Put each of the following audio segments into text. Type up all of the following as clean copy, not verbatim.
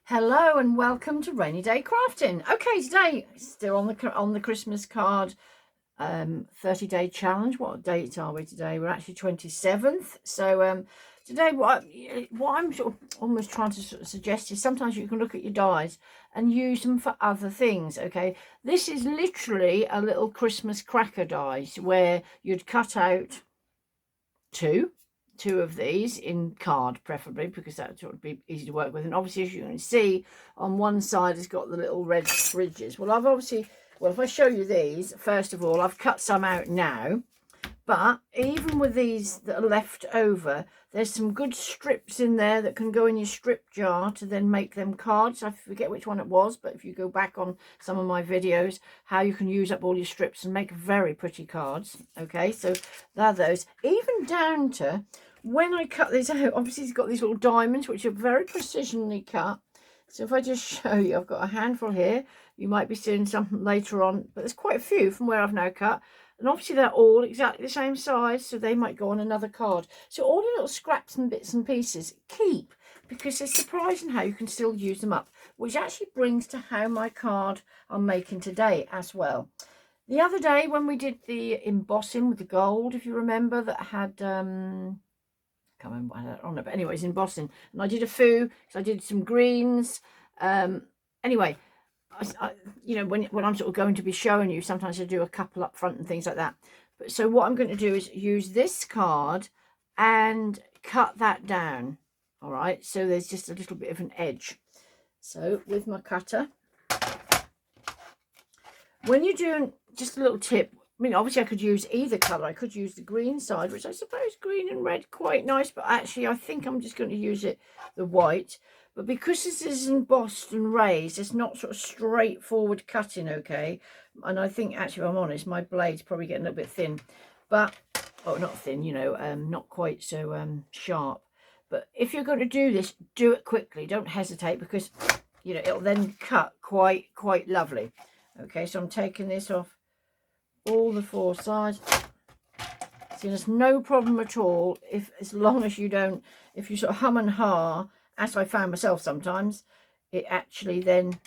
Hello and welcome to Rainy Day Crafting. Okay, today still on the Christmas card 30-day challenge. What date are we today? We're actually 27th. So today what I'm sort of almost trying to sort of suggest is sometimes you can look at your dies and use them for other things. Okay, this is literally a little Christmas cracker dies where you'd cut out two of these in card, preferably, because that would be easy to work with. And obviously, as you can see, on one side it's got the little red ridges. Well, if I show you these, first of all, I've cut some out now. But even with these that are left over, there's some good strips in there that can go in your strip jar to then make them cards. I forget which one it was, but if you go back on some of my videos, how you can use up all your strips and make very pretty cards. Okay, so there are those. Even down to when I cut these out, obviously it's got these little diamonds, which are very precisionally cut. So if I just show you, I've got a handful here. You might be seeing something later on, but there's quite a few from where I've now cut. And obviously they're all exactly the same size, so they might go on another card. So all the little scraps and bits and pieces keep, because it's surprising how you can still use them up, which actually brings to how my card I'm making today as well. The other day when we did the embossing with the gold, if you remember, that had can't remember what I had on it, but anyways, embossing, and I did a foo, so I did some greens. Anyway, you know, when I'm sort of going to be showing you, sometimes I do a couple up front and things like that. But so what I'm going to do is use this card and cut that down. All right, so there's just a little bit of an edge. So with my cutter, when you're doing, just a little tip, I mean, obviously I could use either colour. I could use the green side, which I suppose green and red quite nice, but actually I think I'm just going to use the white. But because this is embossed and raised, it's not sort of straightforward cutting, okay? And I think, actually, if I'm honest, my blade's probably getting a little bit thin. But, oh, not thin, you know, not quite so sharp. But if you're going to do this, do it quickly. Don't hesitate, because, you know, it'll then cut quite lovely. Okay, so I'm taking this off all the four sides. See, there's no problem at all as long as you don't, if you sort of hum and ha, as I found myself sometimes, it actually then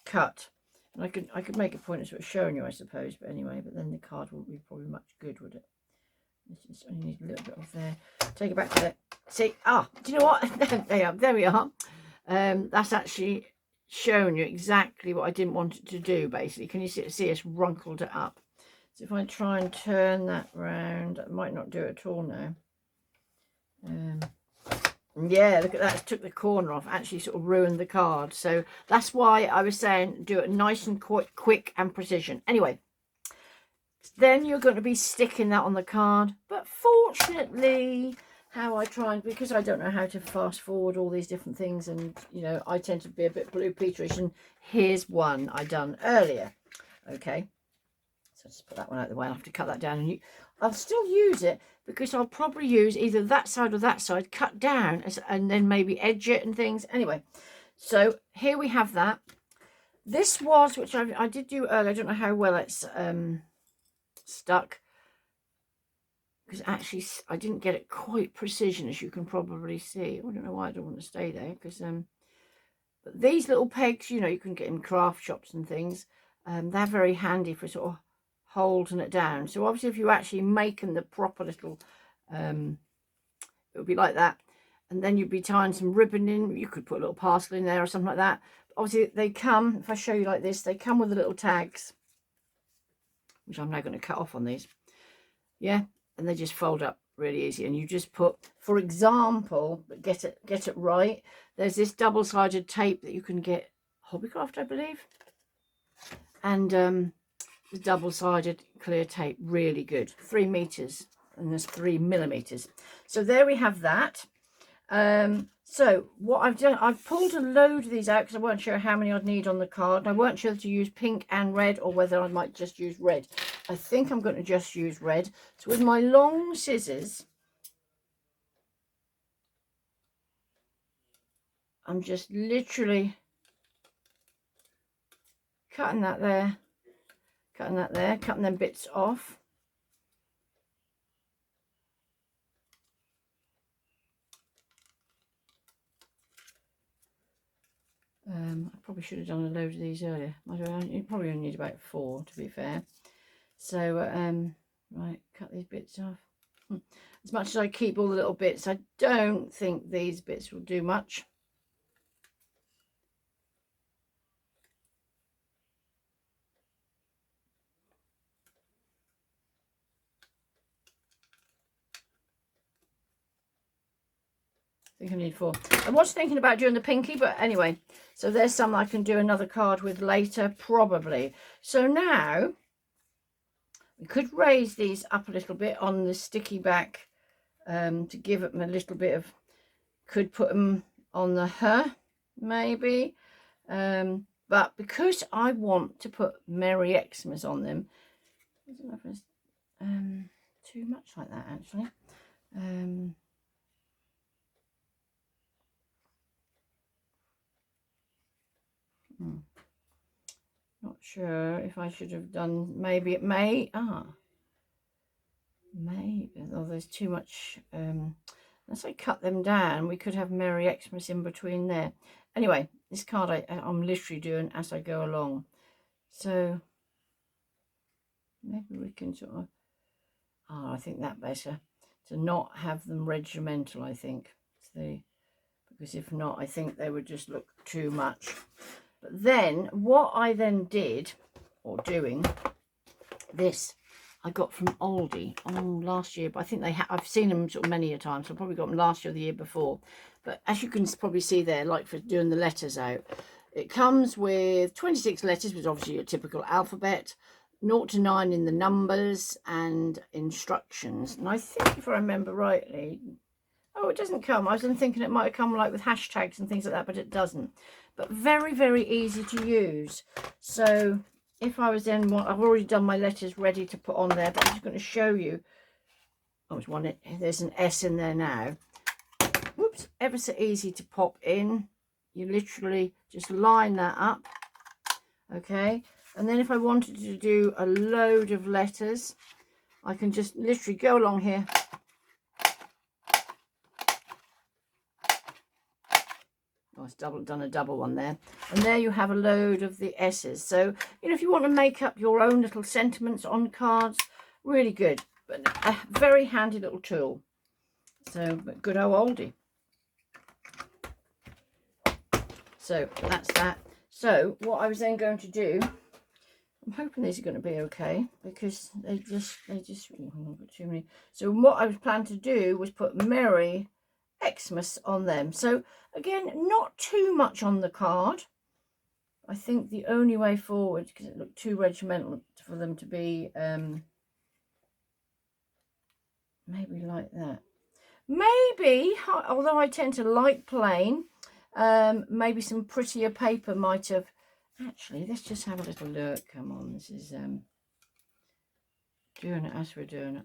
cut. And I could make a point of sort of showing you, I suppose, but anyway, but then the card wouldn't be probably much good, would it? This just only need a little bit of there. Take it back to there. See, do you know what? There we are. That's actually showing you exactly what I didn't want it to do, basically. Can you see it's runkled it up? So if I try and turn that round, I might not do it at all now. Yeah, look at that, it took the corner off, actually sort of ruined the card. So that's why I was saying do it nice and quick and precision. Anyway, then you're going to be sticking that on the card. But fortunately, how I try, and because I don't know how to fast forward all these different things, and you know, I tend to be a bit Blue Peterish, and here's one I done earlier. Okay, so just put that one out of the way. I'll have to cut that down, and I'll still use it, because I'll probably use either that side or that side, cut down, and then maybe edge it and things. Anyway, so here we have that. This was, which I did do earlier. I don't know how well it's stuck, because actually I didn't get it quite precision, as you can probably see. I don't know why I don't want to stay there, because but these little pegs, you know, you can get in craft shops and things. They're very handy for sort of holding it down. So obviously if you're actually making the proper little it would be like that, and then you'd be tying some ribbon in. You could put a little parcel in there or something like that. But obviously they come, if I show you like this, they come with the little tags, which I'm now going to cut off on these. Yeah, and they just fold up really easy, and you just put, for example, but get it right, there's this double-sided tape that you can get Hobbycraft, I believe, and the double-sided clear tape, really good, 3 meters, and there's 3 millimeters. So there we have that. So what I've done, I've pulled a load of these out because I weren't sure how many I'd need on the card, and I weren't sure to use pink and red, or whether I might just use red. I think I'm going to just use red. So with my long scissors, I'm just literally cutting that there, cutting that there, cutting them bits off. I probably should have done a load of these earlier. You probably only need about 4, to be fair. So, right, cut these bits off. As much as I keep all the little bits, I don't think these bits will do much. I think I need 4. I was thinking about doing the pinky, but anyway, so there's some I can do another card with later, probably. So now we could raise these up a little bit on the sticky back to give them a little bit of, could put them on the her, maybe. But because I want to put Merry Xmas on them, I don't know if it's too much like that, actually. Not sure if I should have done, maybe it may, maybe, oh, there's too much, unless I cut them down, we could have Merry Xmas in between there. Anyway, this card I'm literally doing as I go along. So, maybe we can sort of, I think that better, to not have them regimental, I think. Because if not, I think they would just look too much. But then, what I then did, or doing, this I got from Aldi last year, but I think I've seen them sort of many a time, so I probably got them last year or the year before. But as you can probably see there, like for doing the letters out, it comes with 26 letters, which is obviously your typical alphabet, 0 to 9 in the numbers, and instructions. And I think, if I remember rightly, oh, it doesn't come. I was thinking it might have come like with hashtags and things like that, but it doesn't. But very, very easy to use. So if I was then, I've already done my letters ready to put on there, but I'm just going to show you. Oh, there's an S in there now. Whoops, ever so easy to pop in. You literally just line that up. Okay. And then if I wanted to do a load of letters, I can just literally go along here. I've done a double one there, and there you have a load of the S's. So, you know, if you want to make up your own little sentiments on cards, really good, but a very handy little tool. So, but good old Aldi. So that's that. So what I was then going to do, I'm hoping these are going to be okay, because they just oh, I've got too many. So what I was planning to do was put Merry Xmas on them. So again, not too much on the card. I think the only way forward, because it looked too regimental for them to be maybe like that. Maybe, although I tend to like plain, maybe some prettier paper might have. Actually, let's just have a little look. Come on, this is doing it as we're doing it.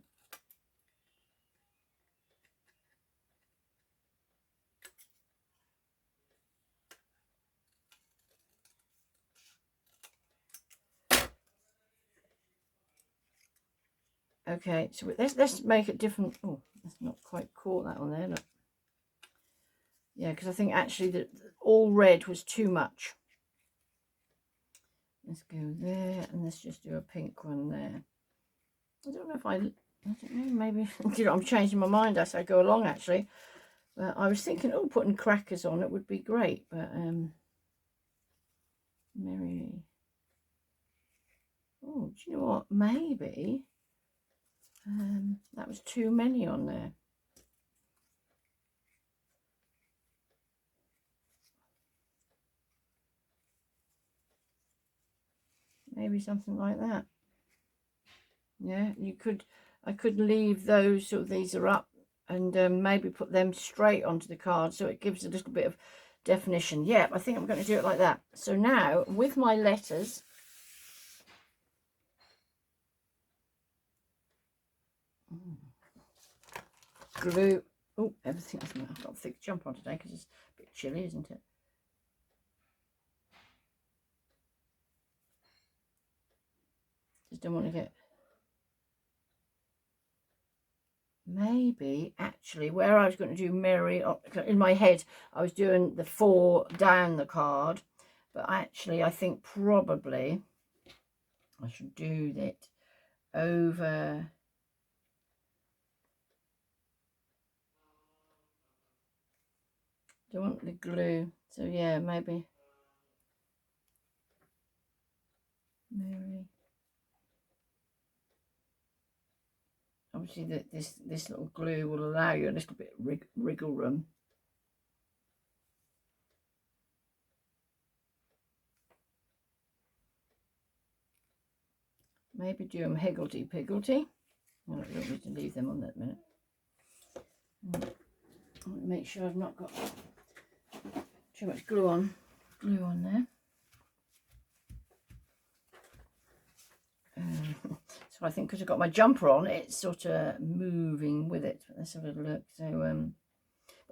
Okay, so let's make it different. Oh, that's not quite caught that on there. Look. Yeah, because I think actually that all red was too much. Let's go there, and let's just do a pink one there. I don't know if I don't know, maybe you know, I'm changing my mind as I go along actually. But I was thinking, oh, putting crackers on it would be great, but Merry. Oh, do you know what? Maybe that was too many on there. Maybe something like that. Yeah, I could leave those, so these are up, and maybe put them straight onto the card, so it gives a little bit of definition. Yeah, I think I'm going to do it like that. So now with my letters, glue. Oh, everything. I've got a thick jumper on today because it's a bit chilly, isn't it? Just don't want to get. Maybe actually where I was going to do Merry, in my head I was doing the 4 down the card, But actually, I think probably I should do that over. Do I want the glue? So yeah, maybe Mary. Obviously, that this little glue will allow you a little bit of wriggle room. Maybe do them higgledy-piggledy. No, I don't need to leave them on that minute. Make sure I've not got too much glue on there. So I think because I've got my jumper on, it's sort of moving with it. Let's have a look. So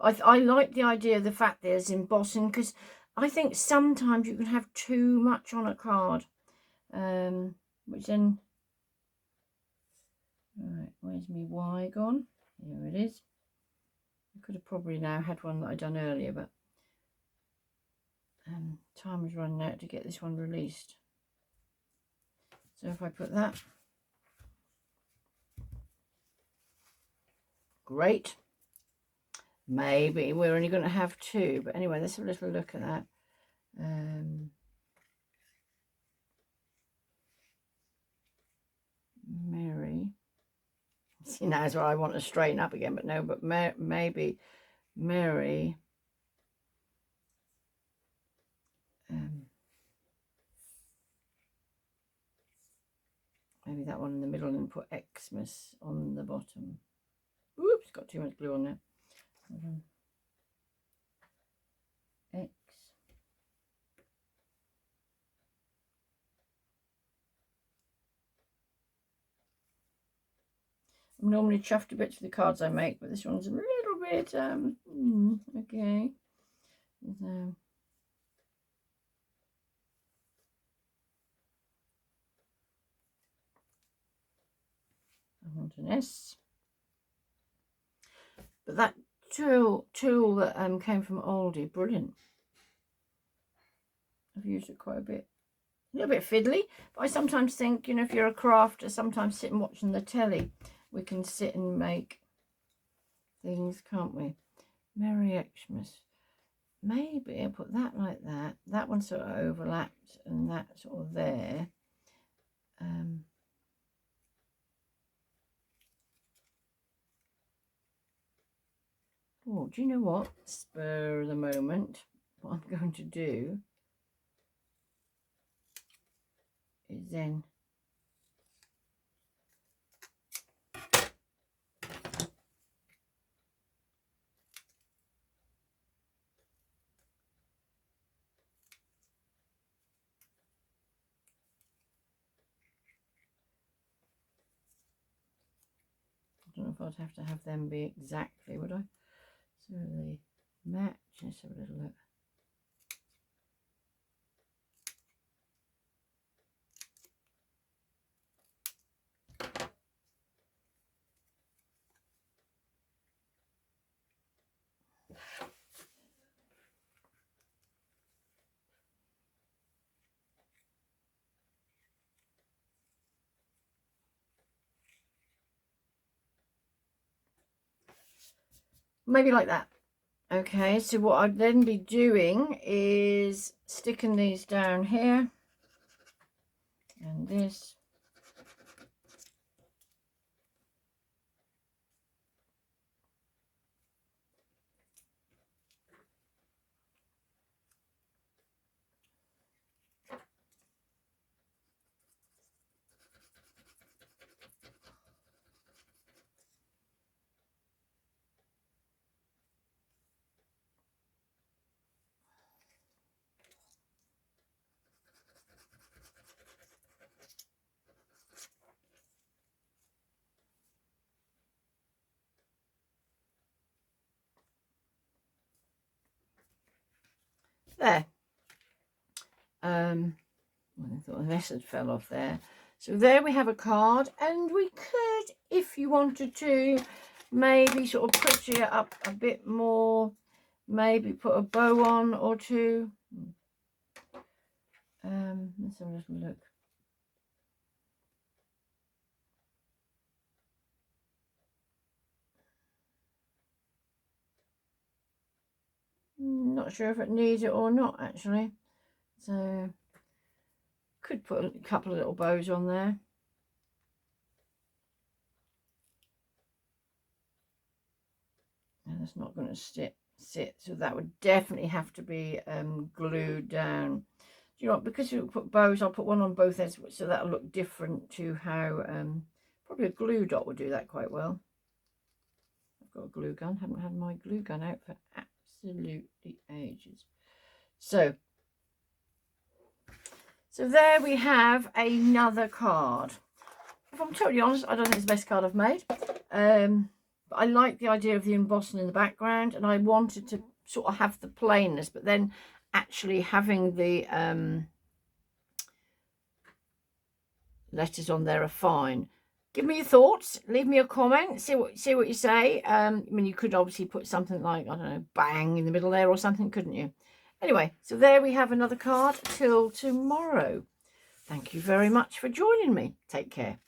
I like the idea of the fact there's embossing, because I think sometimes you can have too much on a card, which then, right, where's my Y gone? Here it is. I could have probably now had one that I'd done earlier, but time is running out to get this one released. So if I put that, great. Maybe we're only going to have two, but anyway, let's have a little look at that. Mary. See, now is where I want to straighten up again, but no, but maybe Mary. Maybe that one in the middle and put Xmas on the bottom. Oops, got too much glue on there. X. I'm normally chuffed a bit for the cards I make, but this one's a little bit, okay. So, I want an S. But that tool that came from Aldi, brilliant. I've used it quite a bit. A little bit fiddly, but I sometimes think, you know, if you're a crafter, sometimes sitting watching the telly, we can sit and make things, can't we? Merry Xmas. Maybe I'll put that like that. That one sort of overlapped and that sort of there. Oh, do you know what? Spur of the moment. What I'm going to do is then I don't know if I'd have to have them be exactly, would I? So they match. Let's have a little look. Maybe like that. Okay, so what I'd then be doing is sticking these down here and this. There. I thought the message fell off there. So there we have a card, and we could, if you wanted to, maybe sort of pretty it up a bit more, maybe put a bow on or two. Let's have a little look. Not sure if it needs it or not, actually. So, could put a couple of little bows on there. And it's not going to sit, so that would definitely have to be glued down. Do you know what? Because you put bows, I'll put one on both ends, so that'll look different to how probably a glue dot would do that quite well. I've got a glue gun. Haven't had my glue gun out for absolutely ages. So there we have another card. If I'm totally honest, I don't think it's the best card I've made. But I like the idea of the embossing in the background, and I wanted to sort of have the plainness, but then actually having the letters on there are fine. Give me your thoughts, leave me a comment, see what you say. I mean, you could obviously put something like, I don't know, bang in the middle there or something, couldn't you? Anyway, so there we have another card. Till tomorrow. Thank you very much for joining me. Take care.